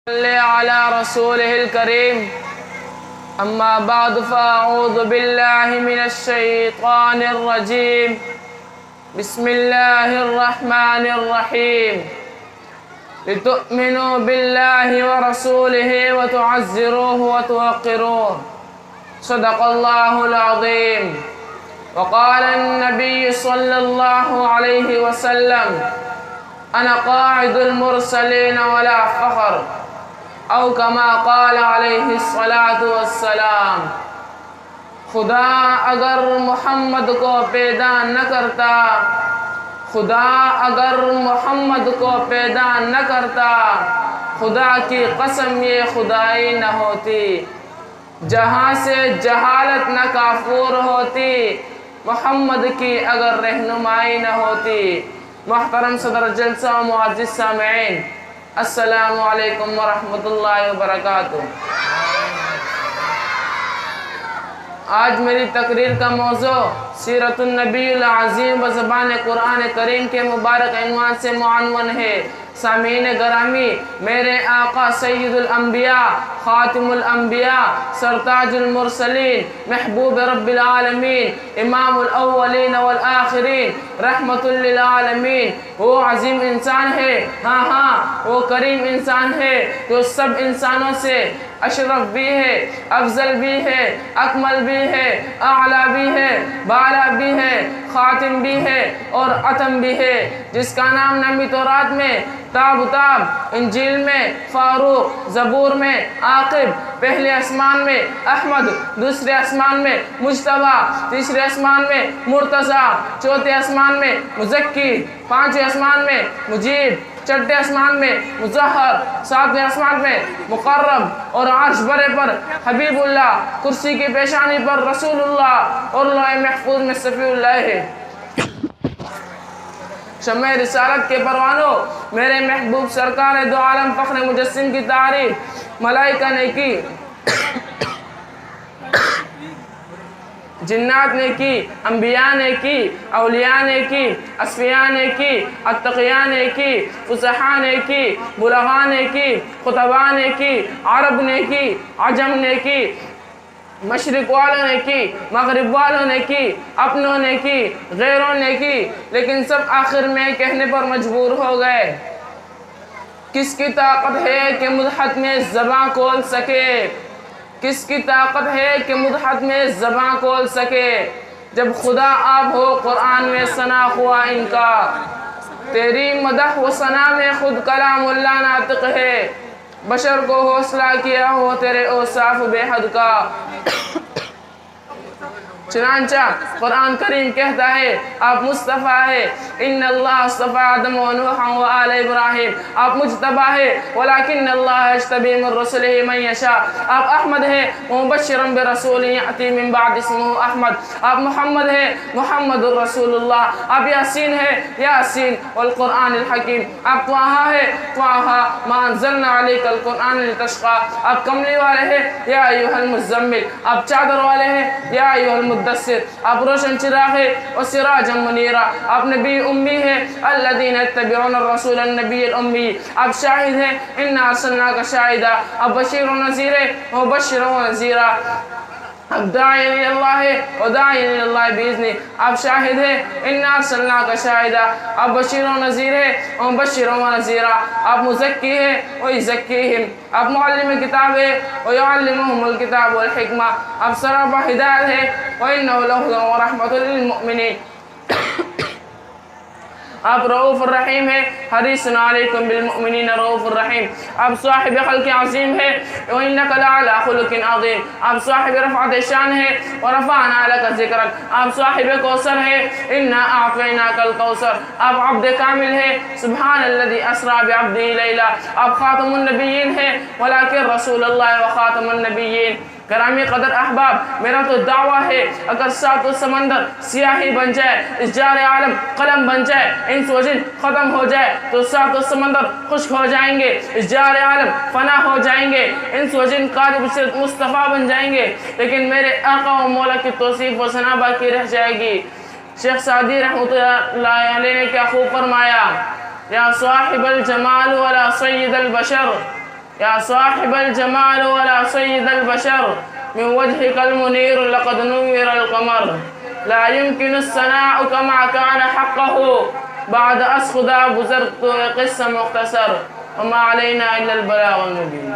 صلی علی رسولہ الکریم اما بعد فاعوذ باللہ من الشیطان الرجیم بسم اللہ الرحمن الرحیم لتؤمنوا باللہ ورسولہ وتعزروہ وتوقروہ صدق اللہ العظیم وقال النبی صلی اللہ علیہ وسلم انا قاعد المرسلین ولا فخر او کما قال علیہ الصلاۃ والسلام۔ خدا اگر محمد کو پیدا نہ کرتا، خدا اگر محمد کو پیدا نہ کرتا، خدا کی قسم یہ خدائی نہ ہوتی، جہاں سے جہالت نہ کافور ہوتی، محمد کی اگر رہنمائی نہ ہوتی۔ محترم صدر جلسہ و معزز سامعین، السلام علیکم ورحمۃ اللہ وبرکاتہ۔ آج میری تقریر کا موضوع سیرت النبی العظیم و زبان قرآن کریم کے مبارک عنوان سے معنون ہے۔ سامعین گرامی، میرے آقا سید الانبیاء، خاتم الانبیاء، سرتاج المرسلین، محبوب رب العالمین، امام الاولین والآخرین، رحمت للعالمین، وہ عظیم انسان ہے، ہاں وہ کریم انسان ہے جو سب انسانوں سے اشرف بھی ہے، افضل بھی ہے، اکمل بھی ہے، اعلیٰ بھی ہے، بالا بھی ہے، خاتم بھی ہے اور اتم بھی ہے، جس کا نام نامی تورات میں تاب، انجیل میں فاروق، زبور میں عاقب، پہلے آسمان میں احمد، دوسرے آسمان میں مجتبیٰ، تیسرے آسمان میں مرتضیٰ، چوتھے آسمان میں مزکی، پانچویں آسمان میں مجیب، چھٹے آسمان میں مظہر، ساتویں آسمان میں مقرب اور عرش برے پر حبیب اللہ، کرسی کی پیشانی پر رسول اللہ اور لوح محفوظ میں صفی اللہ ہے۔ شمع رسالت کے پروانوں، میرے محبوب سرکار دو عالم فخر مجسم کی تعریف ملائکہ نے کی، جنات نے کی، انبیاء نے کی، اولیاء نے کی، اصفیاء نے کی، اتقیاء نے کی، فصحاء نے کی، بلغاء نے کی، خطباء نے کی، عرب نے کی، عجم نے کی، مشرق والوں نے کی، مغرب والوں نے کی، اپنوں نے کی، غیروں نے کی، لیکن سب آخر میں کہنے پر مجبور ہو گئے۔ کس کی طاقت ہے کہ مدحت میں زباں کھول سکے؟ کس کی طاقت ہے کہ مدحت میں زباں کھول سکے؟ جب خدا آپ ہو قرآن میں ثنا ہوا ان کا، تیری مدح و ثنا میں خود کلام اللہ ناطق ہے، بشر کو حوصلہ کیا ہو تیرے اوصاف بے حد کا۔ چنانچہ قرآن کریم کہتا ہے آپ مصطفیٰ ہے، ان اللہ اصطفیٰ آدم و نوحا و آل ابراہیم، آپ مجتبیٰ ہے ولیکن اللہ یجتبی من رسلہ من یشاء، آپ احمد ہے مبشرا برسول یأتی من بعد اسمہ احمد، آپ محمد ہے محمد الرسول اللہ، آپ یاسین ہے یاسین والقرآن الحکیم، آپ طٰہٰ ہے طٰہٰ ما انزلنا علیک القرآن لتشقی، آپ کملی والے ہیں یا ایھا المزمل، آپ چادر والے ہیں یا ایھا المدثر، آپ روشن چراغ ہے وسراجا منیرا، آپ نبی امی ہے الذین یتبعون الرسول النبی الامی، آپ شاہد ہیں انا ارسلناک شاہدا، آپ بشیر و نذیر ہے مبشرا و نذیرا، آپ داعی الی اللہ ہے وداعی الی اللہ باذنہ، آپ شاہد ہے انا ارسلناک شاہدا، آپ بشیر و نذیر ہے مبشرا و نذیرا، آپ مزکی ہے ویزکیہم، آپ معلم کتاب ہے ویعلمہم الکتاب والحکمہ، آپ سراپا ہدایت ہے وَإِنَّهُ لَهُدًى وَرَحْمَةٌ لِلْمُؤْمِنِينَ، آپ رؤوف الرحیم ہے حریص علیکم بالمؤمنین رؤوف الرحیم، آپ صاحب خلق عظیم ہے وَإِنَّكَ لَعَلَىٰ خُلُقٍ عَظِيمٍ، آپ صاحب رفعت شان ہے وَرَفَعْنَا لَكَ ذِكْرَكَ، آپ صاحب کوثر ہے إِنَّا أَعْطَيْنَاكَ الْكَوْثَرَ، آپ عبد کامل ہے سبحان الذی اسریٰ بعبدہ لیلا، آپ خاتم النبیین ہے ولیکن رسول اللہ وخاتم النبیین۔ گرامی قدر احباب، میرا تو دعویٰ ہے اگر سات و سمندر سیاہی بن جائے، اس جار عالم قلم بن جائے، انس و جن ختم ہو جائے تو سات و سمندر خشک ہو جائیں گے، اس جار عالم فنا ہو جائیں گے، انس و جن قالب صرف مصطفیٰ بن جائیں گے، لیکن میرے آقا و مولا کی توصیف و ثنا باقی رہ جائے گی۔ شیخ سعدی رحمۃ اللہ علیہ نے کیا خوب فرمایا، یا صاحب الجمال ولا سید البشر يا صاحب الجمال ولا سيد البشر من وجهك المنير لقد نور القمر لا يمكن الثناء كما كان حقه بعد أسخدا بزرت قصة مختصر وما علينا إلا البلاغ المبين.